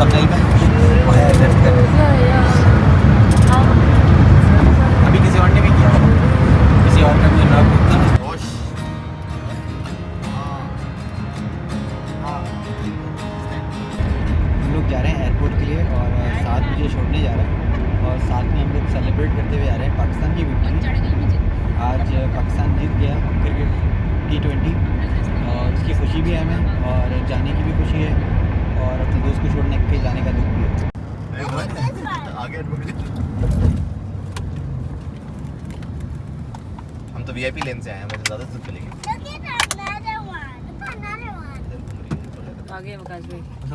तमिल में वो है लेफ्ट कर अभी किसी और ने भी किया किसी और ने भी नाम पूछा हम लोग जा रहे हैं एयरपोर्ट के लिए और 7 बजे छोड़ने जा रहे हैं और साथ में हम लोग सेलिब्रेट करते हुए आ रहे हैं पाकिस्तान की विक्ट्री। आज पाकिस्तान जीत गया क्रिकेट T20 और उसकी खुशी भी है हमें और जाने की भी खुशी है और अपने दोस्त को छोड़ने के जाने का दुख भी है। हम तो VIP लेन से आए हैं, मुझे ज़्यादा दूर चलेंगे। आगे विकास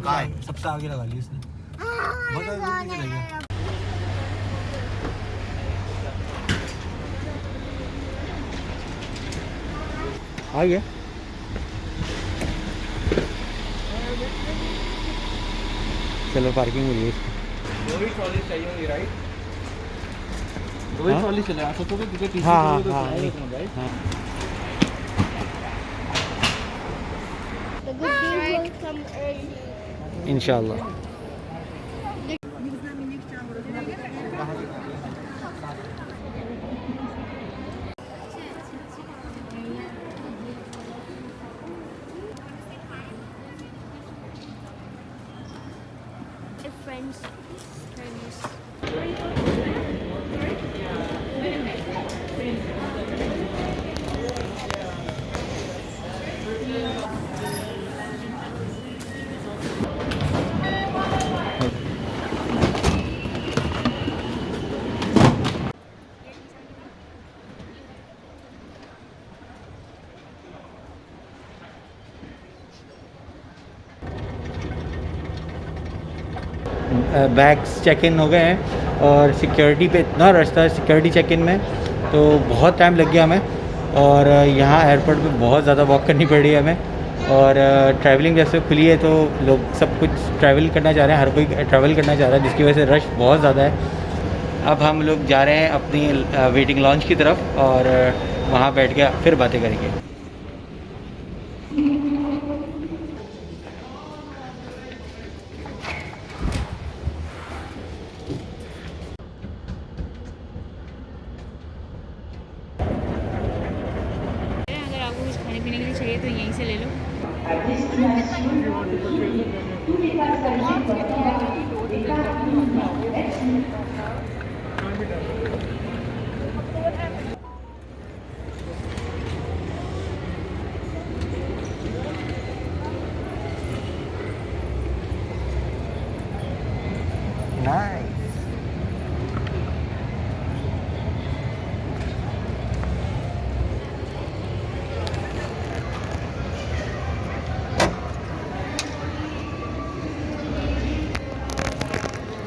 भाई सबसे आगे लगा ली उसने बहुत ज़्यादा दूर नहीं चलेगा। आ गया चलो पार्किंग मिल गई इसको। दो ही ट्रॉली चाहिए होंगी राइट? दो ही ट्रॉली चले आ सकते हो क्योंकि टीसी हाँ तो हाँ चाहिए हाँ राइट? हाँ The good news will come early. इंशाल्लाह। Friends. बैग्स चेक इन हो गए हैं और सिक्योरिटी पे इतना रश था सिक्योरिटी चेक इन में तो बहुत टाइम लग गया हमें और यहाँ एयरपोर्ट पे बहुत ज़्यादा वॉक करनी पड़ रही है हमें और ट्रैवलिंग जैसे खुली है तो लोग सब कुछ ट्रैवल करना चाह रहे हैं, हर कोई ट्रैवल करना चाह रहा है जिसकी वजह से रश बहुत ज़्यादा है। अब हम लोग जा रहे हैं अपनी वेटिंग लॉन्च की तरफ और वहाँ बैठ के फिर बातें करेंगे। अगर आपको कुछ खाने पीने के लिए चाहिए तो यहीं से ले लो।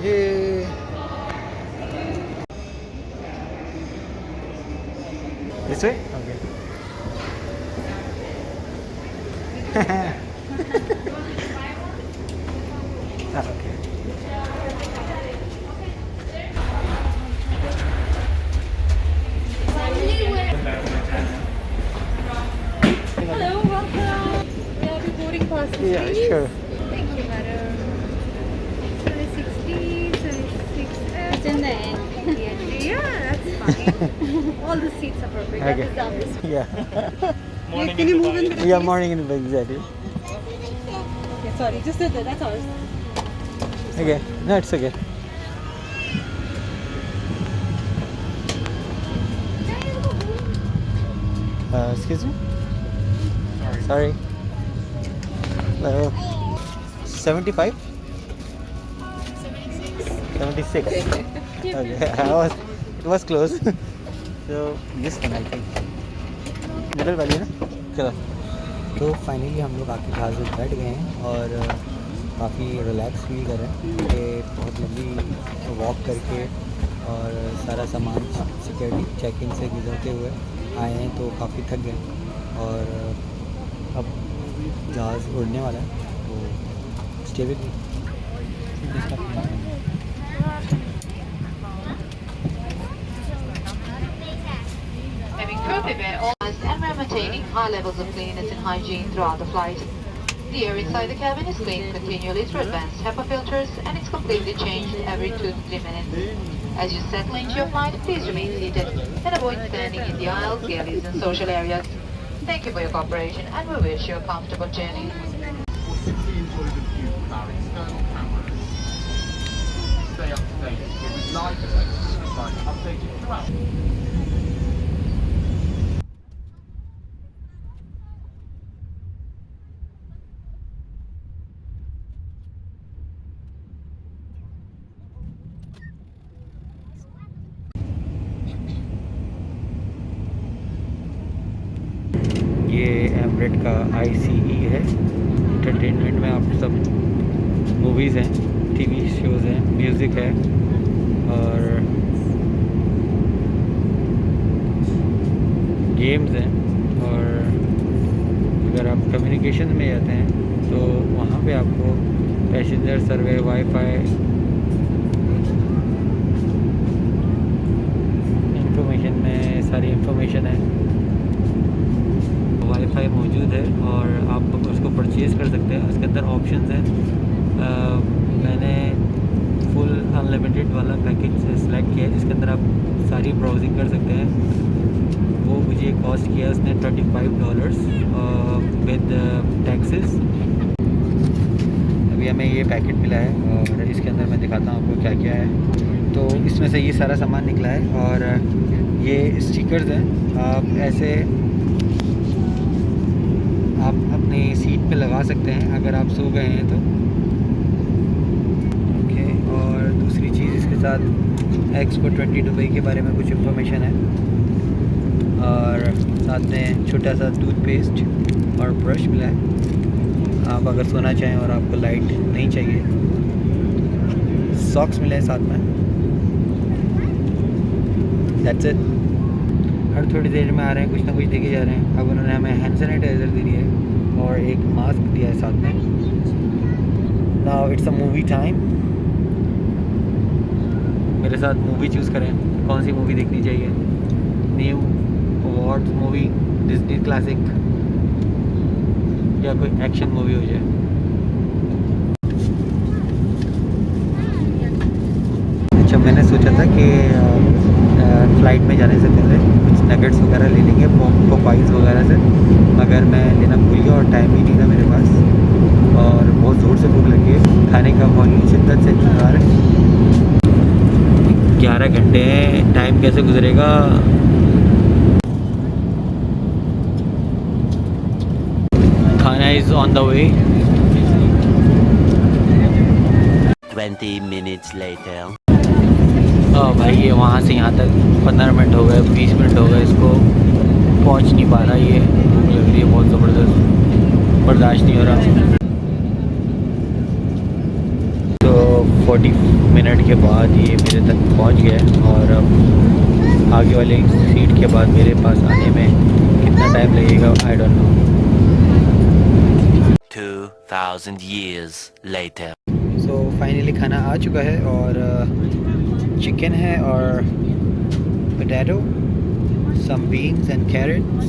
ये this way? Okay. Okay. Hello, welcome. We have your boarding pass, please. Yeah, sure. Thank you, madam. 2016, 26. It's in the end. Yeah, that's fine. All the seats are perfect. Okay. That is obvious. Yeah. Can you move in with Yeah, morning in the bag, exactly. Okay, sorry, just sit there. That's ours. Okay. No, it's okay. Excuse me? Sorry. Hello. 75? 76. Okay. It was close. So this one I think. Middle वाली है ना? चलो। तो finally हम लोग आके जहाज़ में बैठ गए हैं और काफ़ी रिलैक्स फील कर रहे हैं कि बहुत लंबी वॉक करके और सारा सामान सिक्योरिटी चेक इन से गुजरते हुए आए हैं तो काफ़ी थक गए और अब जहाज़ उड़ने वाला है तो stay with me. And maintaining high levels of cleanliness and hygiene throughout the flight. The air inside the cabin is cleaned continually through advanced HEPA filters and it's completely changed every 2 to 3 minutes. As you settle into your flight, please remain seated and avoid standing in the aisles, galleys and social areas. Thank you for your cooperation and we wish you a comfortable journey. Simply enjoy the view with our external cameras. Stay up to date with live events, updated throughout. ये एमरेट का ICE है। Entertainment में आप सब movies हैं, TV shows हैं, music है और गेम्स हैं। और अगर आप कम्युनिकेशन में जाते हैं तो वहाँ पे आपको पैसेंजर सर्वे, वाईफाई, इंफॉर्मेशन में सारी इंफॉर्मेशन है। वाईफाई मौजूद है और आप उसको परचेज़ कर सकते हैं। उसके अंदर ऑप्शंस हैं। मैंने फुल अनलिमिटेड वाला पैकेज सेलेक्ट किया है जिसके अंदर आप सारी ब्राउजिंग कर सकते हैं। वो मुझे कॉस्ट किया उसने $25 विद टैक्सेस। अभी हमें ये पैकेट मिला है और इसके अंदर मैं दिखाता हूँ आपको क्या क्या है। तो इसमें से ये सारा सामान निकला है और ये स्टिकर्स हैं। आप ऐसे आप अपनी सीट पे लगा सकते हैं अगर आप सो गए हैं तो। ओके, और दूसरी चीज़ इसके साथ एक्सपो 20 दुबई के बारे में कुछ इन्फॉर्मेशन है और साथ में छोटा सा टूथपेस्ट और ब्रश मिला है। आप अगर सोना चाहें और आपको लाइट नहीं चाहिए। सॉक्स मिले हैं साथ में। That's it. हर थोड़ी देर में आ रहे हैं, कुछ ना कुछ देखे जा रहे हैं। अब उन्होंने हमें हैंड सैनिटाइज़र दी है और एक मास्क दिया है साथ में। Now it's a movie time. मेरे साथ मूवी चूज़ करें, कौन सी मूवी देखनी चाहिए। New awards movie, Disney classic या कोई एक्शन मूवी हो जाए। अच्छा, मैंने सोचा था कि फ़्लाइट में जाने से पहले कुछ नगेट्स वगैरह ले लेंगे पोपाइज़ वगैरह से, मगर मैं लेना भूल गया और टाइम ही नहीं था मेरे पास और बहुत ज़ोर से भूख लगी है। खाने का बहुत शिद्दत से इंतज़ार है। 11 घंटे हैं, टाइम कैसे गुजरेगा। खाना is on the way. 20 minutes later. भाई ये वहाँ से यहाँ तक 15 मिनट हो गए, 20 मिनट हो गए, इसको पहुँच नहीं पा रहा। ये भूख लग रही है बहुत ज़बरदस्त, बर्दाश्त नहीं हो रहा। तो 40 मिनट के बाद ये मेरे तक पहुँच गया और अब आगे वाली सीट के बाद मेरे पास आने में कितना टाइम लगेगा I don't know. 2000 years later. So finally खाना आ चुका है और चिकन है और potato, some beans and carrots,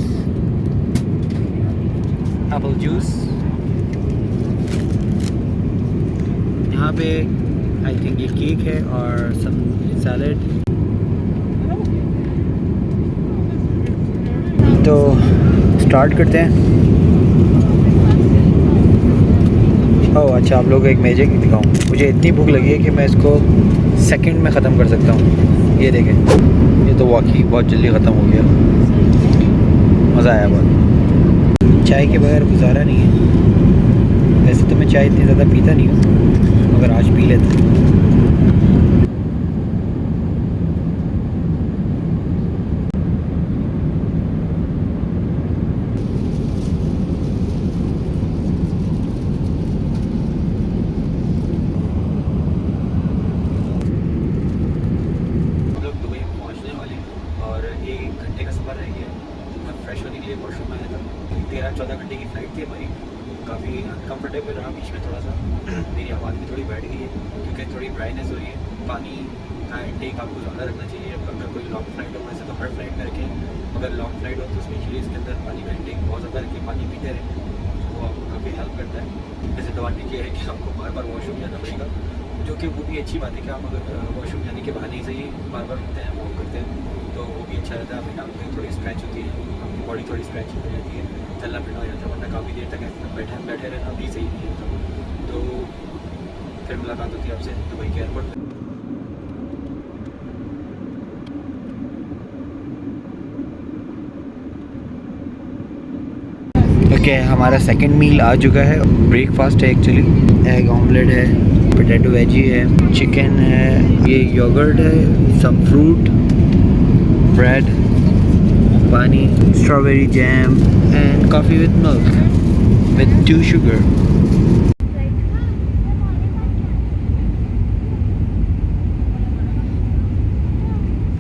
apple juice. यहाँ पे आई थिंक ये केक है और सम सैलड। तो स्टार्ट करते हैं। ओह अच्छा, आप लोग को एक मैजिक दिखाऊँ। मुझे इतनी भूख लगी है कि मैं इसको सेकंड में ख़त्म कर सकता हूँ। ये देखें, ये तो वाकई बहुत जल्दी ख़त्म हो गया। मज़ा आया बहुत। चाय के बगैर गुजारा नहीं है। वैसे तो मैं चाय इतनी ज़्यादा पीता नहीं हूँ, मगर आज पी लेता हूँ। फ्रेश होने के लिए वॉशरूम आया था। 13-14 घंटे की फ़्लाइट थी हमारी। काफ़ी अनकम्फर्टेबल रहा बीच में थोड़ा सा। मेरी आवाज़ भी थोड़ी बैठ गई है क्योंकि थोड़ी ड्राइनेस हो रही है। पानी का इंटेक आपको ज़्यादा रखना चाहिए अगर कोई लॉन्ग फ्लाइट हो। वैसे तो हर फ्लाइट में रखें, अगर लॉन्ग फ्लाइट हो तो स्पेशली इसके अंदर पानी का इंटेक बहुत ज़्यादा रखें, पानी पीते रहें। वो आपको काफ़ी हेल्प करता है। डिसएडवांटेज ये है कि आपको बार बार वॉशरूम जाना पड़ेगा, जो कि वो भी अच्छी बात है कि आप अगर वॉशरूम जाने के बहाने से ही बार बार उठते हैं, वॉक करते हैं, तो वो भी अच्छा रहता है। अपनी टांग में थोड़ी स्क्रैच होती है, अपनी बॉडी थोड़ी स्क्रैच हो जाती है, चलना फिरना हो जाता है, वरना काफ़ी देर तक ऐसे बैठे रहना भी सही नहीं होता। तो फिर मुलाकात होती है आपसे दुबई के एयरपोर्ट पर। ओके, हमारा सेकंड मील आ चुका है। ब्रेकफास्ट है एक्चुअली, एग ऑमलेट है, पोटैटो वेजी है, चिकन है, ये योगर्ट है, सम फ्रूट, ब्रेड, पानी, strawberry jam and coffee with milk with 2 sugar.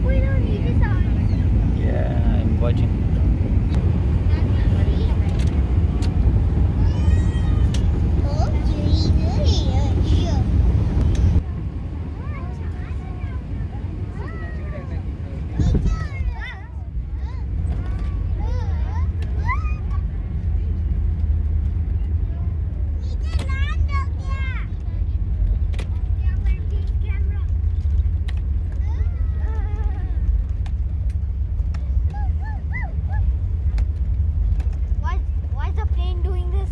We don't need this on. Yeah, I'm watching. Why is the plane doing this?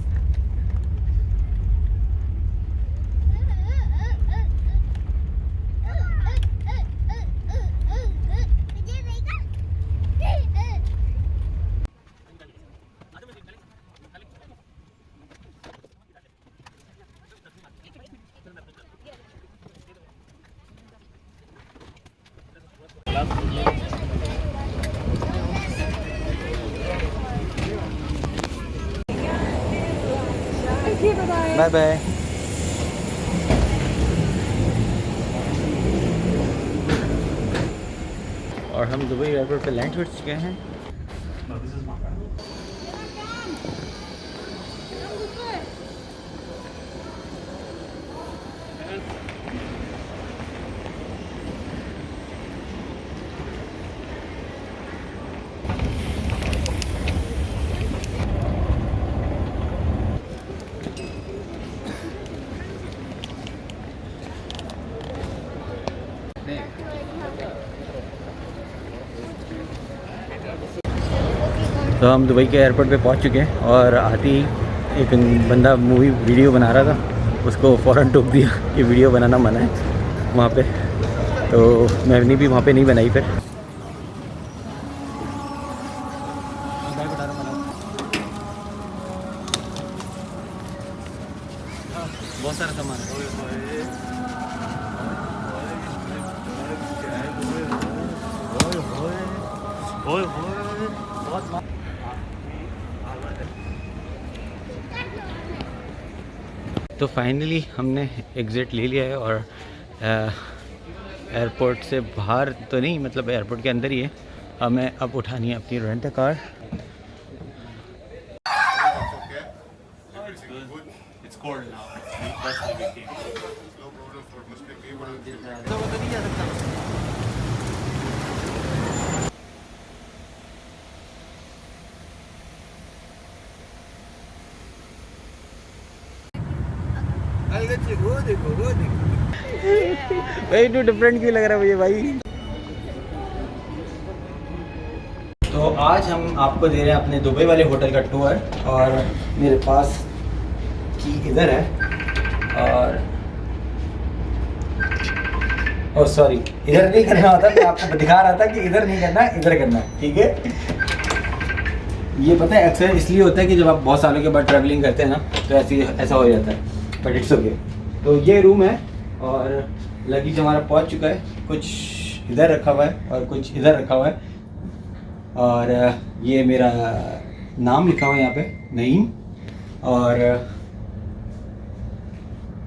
Okay, bye-bye. Bye bye. और हम Dubai airport पे land कर चुके हैं। तो हम Dubai के एयरपोर्ट पे पहुंच चुके हैं और आते ही एक बंदा वीडियो बना रहा था, उसको फ़ौरन टोक दिया कि वीडियो बनाना मना है वहाँ पे। तो मैंने भी वहाँ पे नहीं बनाई फिर। बहुत सारा सामान है। तो फाइनली हमने एग्ज़िट ले लिया है और एयरपोर्ट से बाहर तो नहीं, मतलब एयरपोर्ट के अंदर ही है। हमें अब उठानी है अपनी रेंट अ कार। भाई टू डिफरेंट क्यों लग रहा है मुझे भाई। तो आज हम आपको दे रहे हैं अपने दुबई वाले होटल का टूर और मेरे पास की इधर है और ओह सॉरी, इधर नहीं करना होता। मैं आपको दिखा रहा था कि इधर नहीं करना, इधर करना, ठीक है। ये पता है अक्सर इसलिए होता है कि जब आप बहुत सालों के बाद ट्रैवलिंग करते हैं ना तो ऐसा हो जाता है, बट इट्स ओके। तो ये रूम है और लगेज हमारा पहुंच चुका है। कुछ इधर रखा हुआ है और कुछ इधर रखा हुआ है और ये मेरा नाम लिखा हुआ है यहाँ पे, नईम। और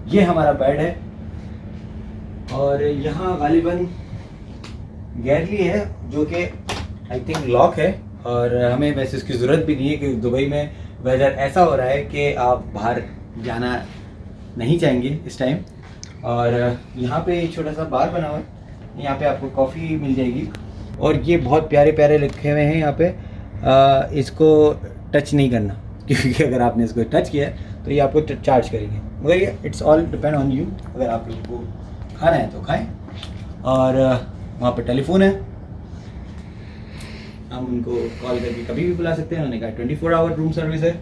ये हमारा बेड है और यहाँ गालिबन गैलरी है जो कि आई थिंक लॉक है और हमें वैसे इसकी ज़रूरत भी नहीं है क्योंकि दुबई में वेदर ऐसा हो रहा है कि आप बाहर जाना नहीं चाहेंगे इस टाइम। और यहाँ पे एक छोटा सा बार बना हुआ है, यहाँ पे आपको कॉफ़ी मिल जाएगी। और ये बहुत प्यारे प्यारे लिखे हुए हैं यहाँ पे, इसको टच नहीं करना, क्योंकि अगर आपने इसको टच किया है तो ये आपको चार्ज करेंगे, मगर ये it's all depend on you. अगर आप लोगों को खाना है तो खाएं। और वहाँ पर टेलीफोन है, हम उनको कॉल करके कभी भी बुला सकते हैं। उन्होंने कहा 24 आवर रूम सर्विस है।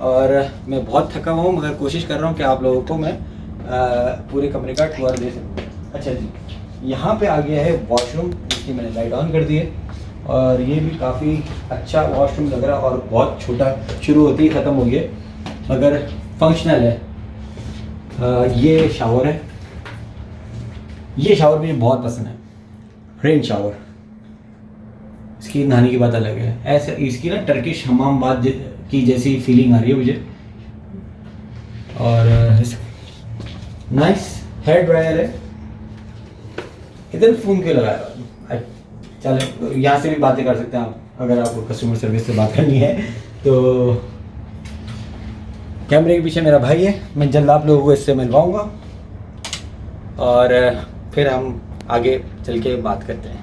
और मैं बहुत थका हुआ हूँ, मगर कोशिश कर रहा हूँ कि आप लोगों को मैं पूरे कमरे का टूर दे सकूँ। अच्छा जी, यहाँ पे आ गया है वॉशरूम, जिसकी मैंने लाइट ऑन कर दी है। और ये भी काफ़ी अच्छा वॉशरूम लग रहा है और बहुत छोटा, शुरू होती ही ख़त्म हो गया, मगर फंक्शनल है। ये शावर है, ये शावर मुझे बहुत पसंद है, रेन शावर। इसकी नहाने की बात अलग है, ऐसे इसकी ना टर्किश हमाम बात की जैसी फीलिंग आ रही है मुझे। और नाइस हेयर ड्रायर है। इधर फ़ोन क्यों लगाया? चलो यहाँ से भी बातें कर सकते हैं आप, अगर आपको कस्टमर सर्विस से बात करनी है तो। कैमरे के पीछे मेरा भाई है, मैं जल्द आप लोगों को इससे मिलवाऊंगा और फिर हम आगे चल के बात करते हैं।